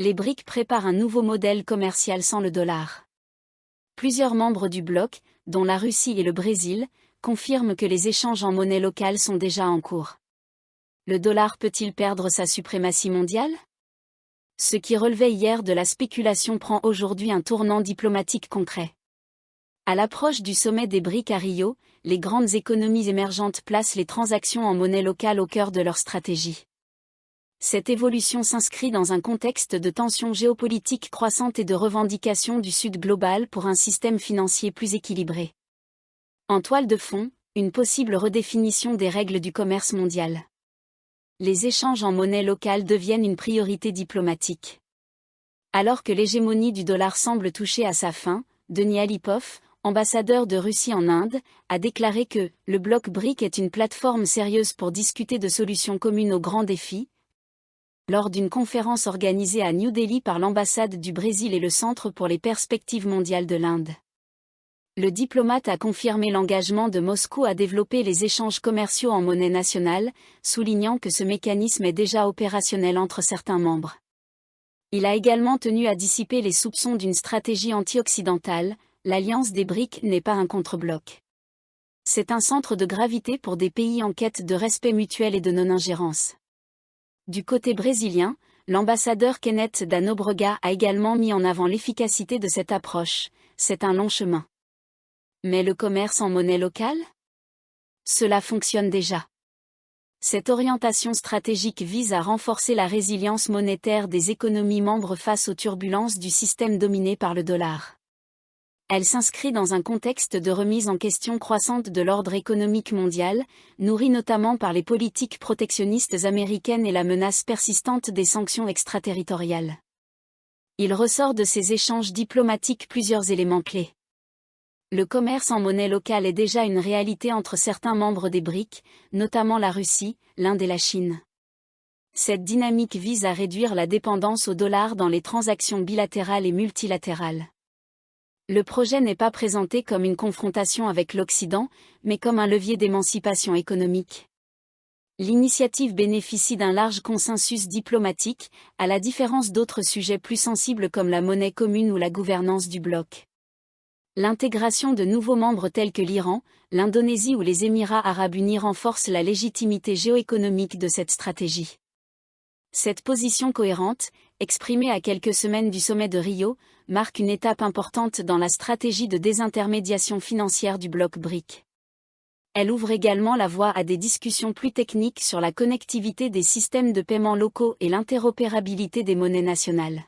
les BRIC préparent un nouveau modèle commercial sans le dollar. Plusieurs membres du bloc, dont la Russie et le Brésil, confirment que les échanges en monnaie locale sont déjà en cours. Le dollar peut-il perdre sa suprématie mondiale? Ce qui relevait hier de la spéculation prend aujourd'hui un tournant diplomatique concret. À l'approche du sommet des BRIC à Rio, les grandes économies émergentes placent les transactions en monnaie locale au cœur de leur stratégie. Cette évolution s'inscrit dans un contexte de tensions géopolitiques croissantes et de revendications du Sud global pour un système financier plus équilibré. En toile de fond, une possible redéfinition des règles du commerce mondial. Les échanges en monnaie locale deviennent une priorité diplomatique. Alors que l'hégémonie du dollar semble toucher à sa fin, Denis Alipov, ambassadeur de Russie en Inde, a déclaré que le bloc BRIC est une plateforme sérieuse pour discuter de solutions communes aux grands défis. Lors d'une conférence organisée à New Delhi par l'ambassade du Brésil et le Centre pour les perspectives mondiales de l'Inde. Le diplomate a confirmé l'engagement de Moscou à développer les échanges commerciaux en monnaie nationale, soulignant que ce mécanisme est déjà opérationnel entre certains membres. Il a également tenu à dissiper les soupçons d'une stratégie anti-occidentale. L'alliance des BRIC n'est pas un contre-bloc. C'est un centre de gravité pour des pays en quête de respect mutuel et de non-ingérence. Du côté brésilien, l'ambassadeur Kenneth da Nóbrega a également mis en avant l'efficacité de cette approche. C'est un long chemin. Mais le commerce en monnaie locale? Cela fonctionne déjà. Cette orientation stratégique vise à renforcer la résilience monétaire des économies membres face aux turbulences du système dominé par le dollar. Elle s'inscrit dans un contexte de remise en question croissante de l'ordre économique mondial, nourri notamment par les politiques protectionnistes américaines et la menace persistante des sanctions extraterritoriales. Il ressort de ces échanges diplomatiques plusieurs éléments clés. Le commerce en monnaie locale est déjà une réalité entre certains membres des BRIC, notamment la Russie, l'Inde et la Chine. Cette dynamique vise à réduire la dépendance au dollar dans les transactions bilatérales et multilatérales. Le projet n'est pas présenté comme une confrontation avec l'Occident, mais comme un levier d'émancipation économique. L'initiative bénéficie d'un large consensus diplomatique, à la différence d'autres sujets plus sensibles comme la monnaie commune ou la gouvernance du bloc. L'intégration de nouveaux membres tels que l'Iran, l'Indonésie ou les Émirats arabes unis renforce la légitimité géoéconomique de cette stratégie. Cette position cohérente, exprimée à quelques semaines du sommet de Rio, marque une étape importante dans la stratégie de désintermédiation financière du bloc BRIC. Elle ouvre également la voie à des discussions plus techniques sur la connectivité des systèmes de paiement locaux et l'interopérabilité des monnaies nationales.